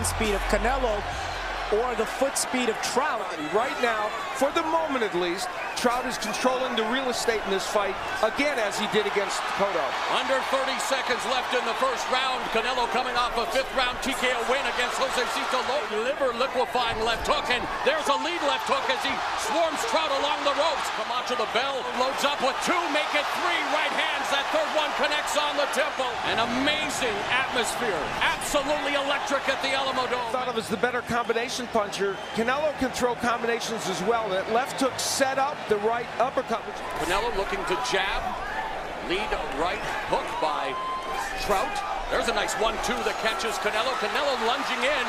speed of Canelo or the foot speed of Trout. Right now, for the moment at least, Trout is controlling the real estate in this fight, again, as he did against Cotto. Under 30 seconds left in the first round. Canelo coming off a fifth-round TKO win against Jose Cito. Liver liquefying left hook, and there's a lead left hook as he swarms Trout along the ropes. Camacho the bell loads up with two, make it three right hands. That third one connects on the temple. An amazing atmosphere. Absolutely electric at the Alamo Dome. Thought of as the better combination puncher. Canelo can throw combinations as well. That left hook set up the right uppercut. Canelo looking to jab. Lead right hook by Trout. There's a nice 1-2 that catches Canelo. Canelo lunging in,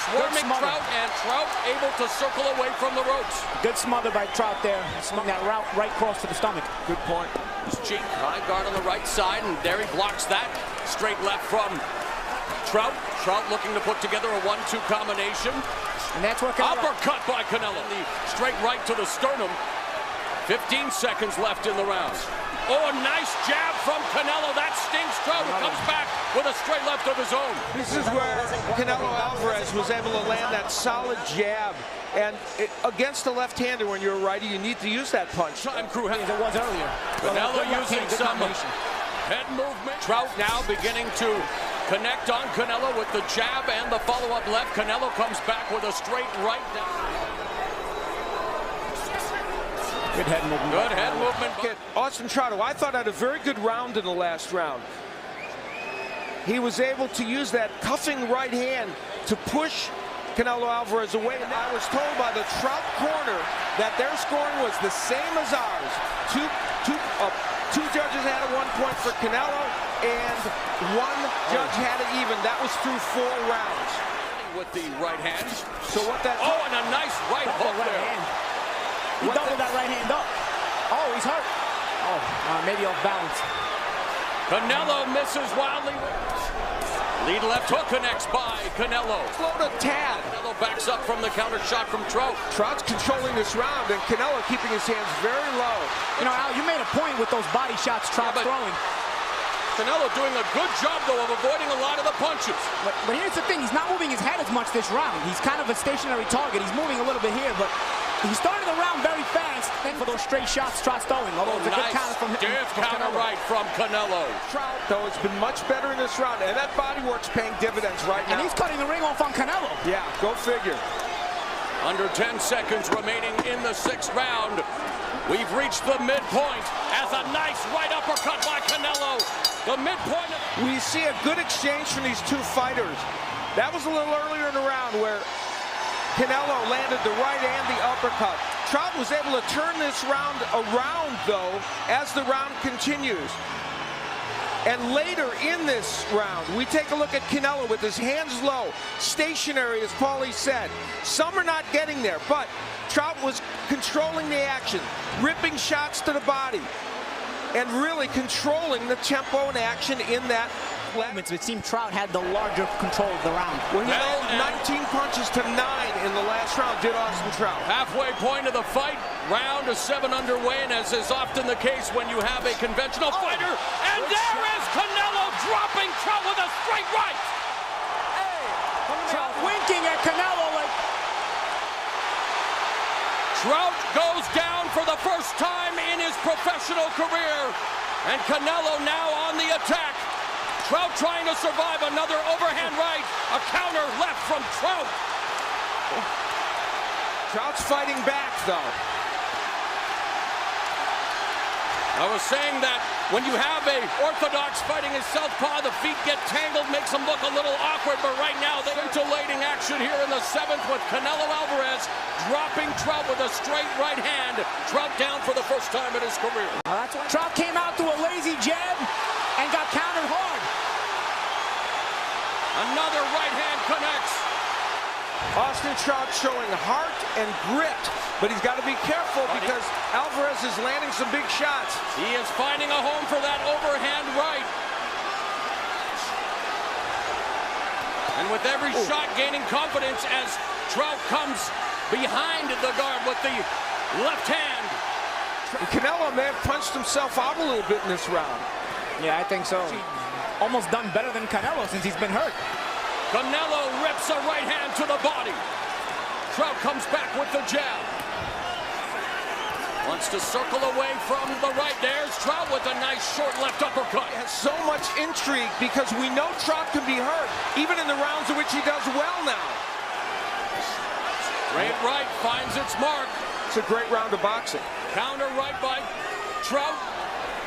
swarming Trout, and Trout able to circle away from the ropes. Good smother by Trout there. Swung that route right cross to the stomach. Good point. Cheek, high guard on the right side, and there he blocks that. Straight left from Trout. Trout looking to put together a 1-2 combination. And that's what Canelo... Uppercut by Canelo. The straight right to the sternum. 15 seconds left in the round. Oh, a nice jab from Canelo. That stings Trout, who comes back with a straight left of his own. This is where Canelo Alvarez was able to land that solid jab. And against the left-hander, when you're a righty, you need to use that punch. Time crew has it was earlier. Canelo using some head movement. Trout now beginning to connect on Canelo with the jab and the follow-up left. Canelo comes back with a straight right down. Good head movement. Good head movement. Austin Trout, I thought had a very good round in the last round. He was able to use that cuffing right hand to push Canelo Alvarez away. And I was told by the Trout corner that their scoring was the same as ours. Two judges had a 1 point for Canelo, and one judge had it even. That was through 4 rounds. With the right hand. So what that... Oh, and a nice right hook there. He doubled that right hand up. Oh, he's hurt. Oh, maybe off balance. Canelo misses wildly. Lead left hook connects by Canelo. Slowed a tad. Canelo backs up from the counter shot from Trout. Trout's controlling this round, and Canelo keeping his hands very low. You know, Al, you made a point with those body shots Trout's throwing. Canelo doing a good job, though, of avoiding a lot of the punches. But here's the thing. He's not moving his head as much this round. He's kind of a stationary target. He's moving a little bit here, but he started the round very fast. And for those straight shots Trout's throwing. Although it's a good counter from him. Stiff counter right from Canelo. Trout, though, has been much better in this round, and that body work's paying dividends right now. And he's cutting the ring off on Canelo. Yeah, go figure. Under 10 seconds remaining in the 6th round. We've reached the midpoint as a nice right uppercut by Canelo. The midpoint. We see a good exchange from these two fighters. That was a little earlier in the round where Canelo landed the right and the uppercut. Trout was able to turn this round around, though, as the round continues. And later in this round, we take a look at Canelo with his hands low, stationary, as Paulie said. Some are not getting there, but Trout was controlling the action, ripping shots to the body, and really controlling the tempo and action in that. It seemed Trout had the larger control of the round. Well, he landed 19 punches to 9 in the last round, did Austin Trout. Halfway point of the fight, round of 7 underway, and as is often the case when you have a conventional fighter, and there is Canelo dropping Trout with a straight right. Trout winking at Canelo like... Trout goes down for the first time in his professional career, and Canelo now on the attack. Trout trying to survive another overhand right. A counter left from Trout. Trout's fighting back, though. I was saying that when you have a orthodox fighting his southpaw, the feet get tangled, makes him look a little awkward, but right now they're scintillating action here in the 7th with Canelo Alvarez dropping Trout with a straight right hand. Trout down for the first time in his career. Trout came out to a lazy jab and got countered hard. Another right hand connects. Austin Trout showing heart and grit, but he's got to be careful because Alvarez is landing some big shots. He is finding a home for that overhand right. And with every shot gaining confidence as Trout comes behind the guard with the left hand. Canelo may have punched himself out a little bit in this round. Yeah, I think so. Almost done better than Canelo since he's been hurt. Canelo rips a right hand to the body. Trout comes back with the jab. Wants to circle away from the right. There's Trout with a nice short left uppercut. He has so much intrigue because we know Trout can be hurt, even in the rounds in which he does well now. Straight right finds its mark. It's a great round of boxing. Counter right by Trout.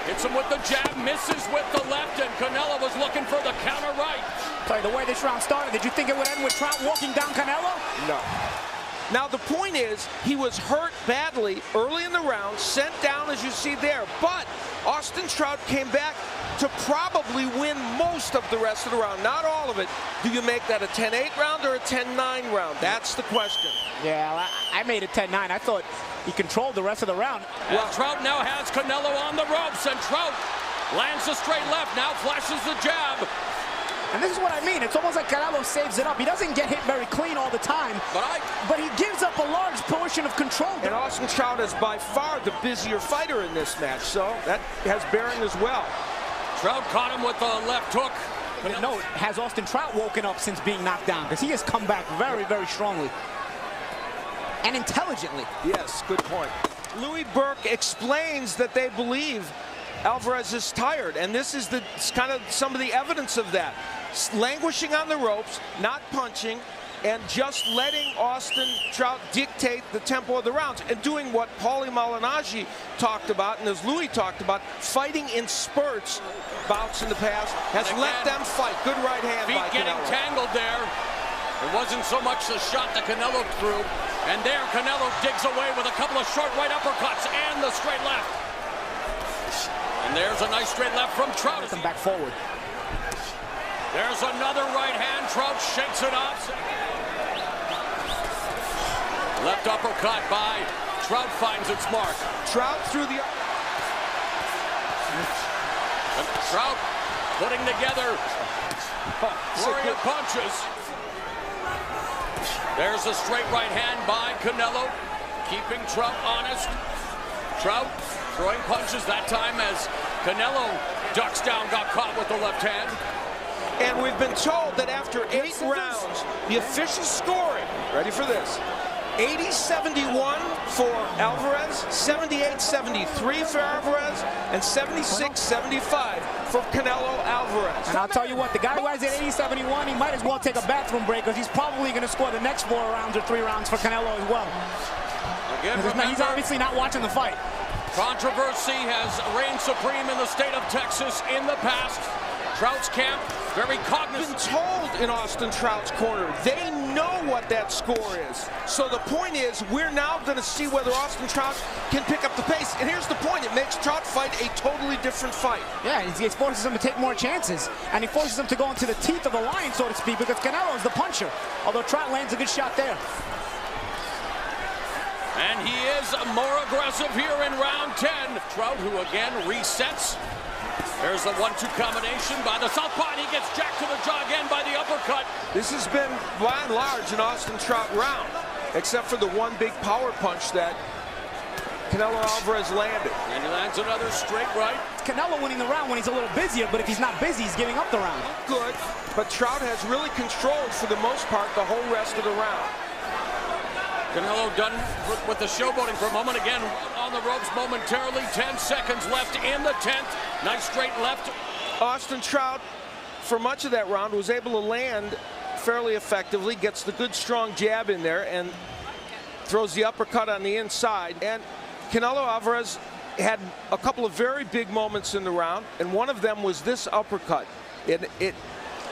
Hits him with the jab, misses with the left, and Canelo was looking for the counter right. Sorry, the way this round started, did you think it would end with Trout walking down Canelo? No. Now, the point is, he was hurt badly early in the round, sent down as you see there, but Austin Trout came back to probably win most of the rest of the round, not all of it. Do you make that a 10-8 round or a 10-9 round? That's the question. Yeah, I made it 10-9. I thought he controlled the rest of the round. Well, Trout now has Canelo on the ropes, and Trout lands a straight left, now flashes the jab. And this is what I mean. It's almost like Canelo saves it up. He doesn't get hit very clean all the time, but he gives up a large portion of control. And Austin Trout is by far the busier fighter in this match, so that has bearing as well. Trout caught him with the left hook. No, has Austin Trout woken up since being knocked down? Because he has come back very, very strongly. And intelligently. Yes, good point. Louis Burke explains that they believe Alvarez is tired, and this is kind of some of the evidence of that. Languishing on the ropes, not punching, and just letting Austin Trout dictate the tempo of the rounds, and doing what Paulie Malignaggi talked about, and as Louis talked about, fighting in spurts. Bouts in the past has let them fight. Good right hand by Canelo. Feet getting tangled there. It wasn't so much the shot that Canelo threw, and there Canelo digs away with a couple of short right uppercuts and the straight left. And there's a nice straight left from Trout. Come back forward. There's another right hand. Trout shakes it off. Left uppercut by Trout finds its mark. Trout through the... And Trout putting together flurry of punches. There's a straight right hand by Canelo, keeping Trout honest. Trout throwing punches that time as Canelo ducks down, got caught with the left hand. And we've been told that after 8 rounds, the official scoring, ready for this, 80-71 for Alvarez, 78-73 for Alvarez, and 76-75 for Canelo Alvarez. And I'll tell you what, the guy who has it 80-71, he might as well take a bathroom break, because he's probably going to score the next 4 rounds or 3 rounds for Canelo as well. Again, He's obviously not watching the fight. Controversy has reigned supreme in the state of Texas in the past. Trout's camp very cognizant. Been told in Austin Trout's corner, they know what that score is. So the point is, we're now going to see whether Austin Trout can pick up the pace. And here's the point, it makes Trout fight a totally different fight. Yeah, he forces him to take more chances, and he forces him to go into the teeth of the lion, so to speak, because Canelo is the puncher, although Trout lands a good shot there. And he is more aggressive here in round 10. Trout, who again resets. There's the 1-2 combination by the southpaw, and he gets jacked to the jaw again by the uppercut. This has been, by and large, an Austin Trout round, except for the one big power punch that Canelo Alvarez landed. And he lands another straight right. Canelo winning the round when he's a little busier, but if he's not busy, he's giving up the round. Good, but Trout has really controlled, for the most part, the whole rest of the round. Canelo done with the showboating for a moment. Again, on the ropes momentarily. 10 seconds left in the 10th. Nice straight left. Austin Trout, for much of that round, was able to land fairly effectively, gets the good strong jab in there, and throws the uppercut on the inside. And Canelo Alvarez had a couple of very big moments in the round, and one of them was this uppercut. It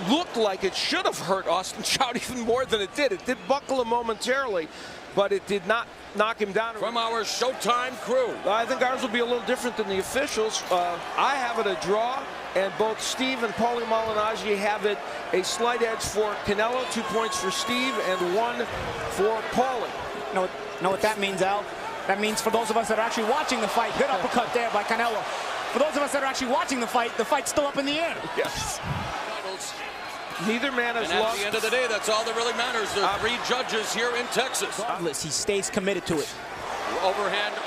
looked like it should have hurt Austin Trout even more than it did. It did buckle him momentarily, but it did not knock him down. From our Showtime crew. I think ours will be a little different than the officials. I have it a draw, and both Steve and Paulie Malignaggi have it a slight edge for Canelo, 2 points for Steve and 1 for Paulie. Know what that means, Al? That means for those of us that are actually watching the fight, good uppercut there by Canelo. For those of us that are actually watching the fight's still up in the air. Yes. Neither man has and lost. At the end of the day, that's all that really matters. There are 3 judges here in Texas. Regardless, he stays committed to it. Overhand.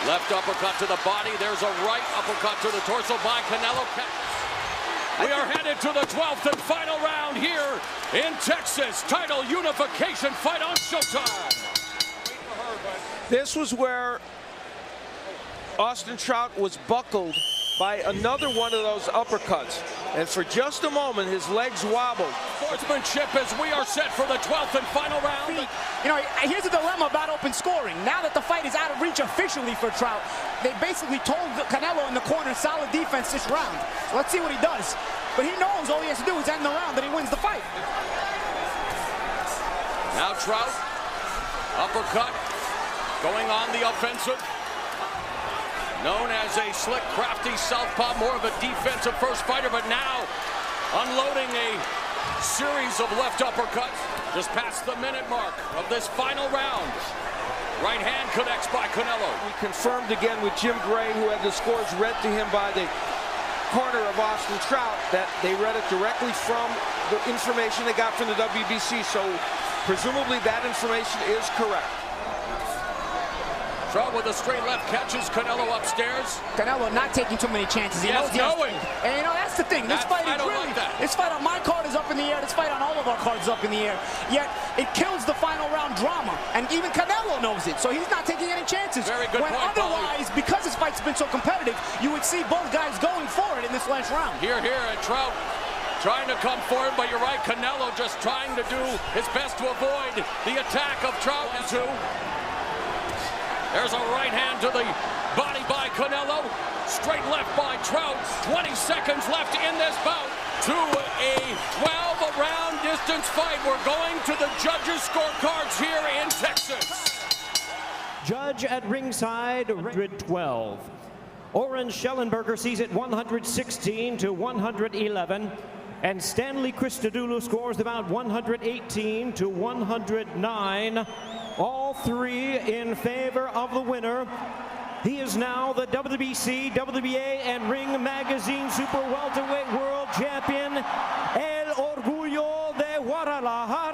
Left uppercut to the body. There's a right uppercut to the torso by Canelo. We are headed to the 12th and final round here in Texas. Title unification fight on Showtime. This was where Austin Trout was buckled by another one of those uppercuts. And for just a moment, his legs wobbled. Sportsmanship as we are set for the 12th and final round. You know, here's a dilemma about open scoring. Now that the fight is out of reach officially for Trout, they basically told Canelo in the corner, solid defense this round. So let's see what he does. But he knows all he has to do is end the round and he wins the fight. Now Trout, uppercut, going on the offensive. Known as a slick, crafty southpaw, more of a defensive first fighter, but now unloading a series of left uppercuts. Just past the minute mark of this final round. Right hand connects by Canelo. We confirmed again with Jim Gray, who had the scores read to him by the corner of Austin Trout, that they read it directly from the information they got from the WBC. So presumably that information is correct. Trout with a straight left catches Canelo upstairs. Canelo not taking too many chances. He knows knowing. And you know, that's the thing. This fight is really, this fight on my card is up in the air. This fight on all of our cards is up in the air. Yet it kills the final round drama. And even Canelo knows it. So he's not taking any chances. Very good when point, otherwise, because this fight's been so competitive, you would see both guys going for it in this last round. Here, and Trout trying to come forward, but you're right, Canelo just trying to do his best to avoid the attack of Trout. There's a right hand to the body by Canelo. Straight left by Trout. 20 seconds left in this bout. To a 12-round distance fight. We're going to the judges' scorecards here in Texas. Judge at ringside, 112. Oren Schellenberger sees it 116 to 111. And Stanley Christodoulou scores about 118 to 109. All three in favor of the winner. He is now the WBC, WBA, and Ring Magazine Super Welterweight World Champion, El Orgullo de Guadalajara.